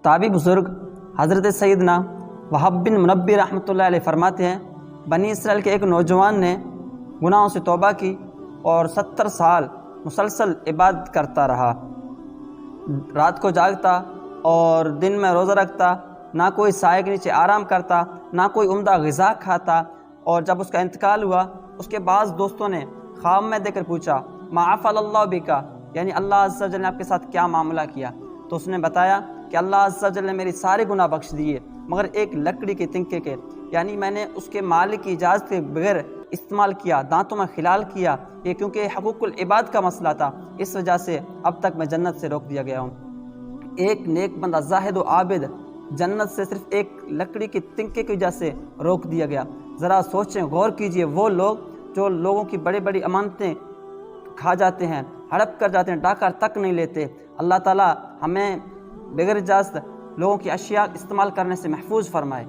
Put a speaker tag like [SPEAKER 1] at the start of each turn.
[SPEAKER 1] تابعی بزرگ حضرت سیدنا وہب بن منبی رحمۃ اللہ علیہ فرماتے ہیں، بنی اسرائیل کے ایک نوجوان نے گناہوں سے توبہ کی اور 70 سال مسلسل عبادت کرتا رہا، رات کو جاگتا اور دن میں روزہ رکھتا، نہ کوئی سائے کے نیچے آرام کرتا، نہ کوئی عمدہ غذا کھاتا، اور جب اس کا انتقال ہوا اس کے بعض دوستوں نے خواب میں دے کر پوچھا ما فعل اللہ بکا، یعنی اللہ عز و جل نے آپ کے ساتھ کیا معاملہ کیا؟ تو اس نے بتایا کہ اللہ عز و جل نے میری سارے گناہ بخش دیے مگر ایک لکڑی کے تنکے کے، یعنی میں نے اس کے مالک کی اجازت کے بغیر استعمال کیا، دانتوں میں خلال کیا، یہ کیونکہ حقوق العباد کا مسئلہ تھا، اس وجہ سے اب تک میں جنت سے روک دیا گیا ہوں۔ ایک نیک بندہ زاہد و عابد جنت سے صرف ایک لکڑی کے تنکے کی وجہ سے روک دیا گیا۔ ذرا سوچیں، غور کیجئے، وہ لوگ جو لوگوں کی بڑی بڑی امانتیں کھا جاتے ہیں، ہڑپ کر جاتے ہیں، ڈاکہ تک نہیں لیتے، اللہ تعالیٰ ہمیں بغیر اجازت لوگوں کی اشیاء استعمال کرنے سے محفوظ فرمائے۔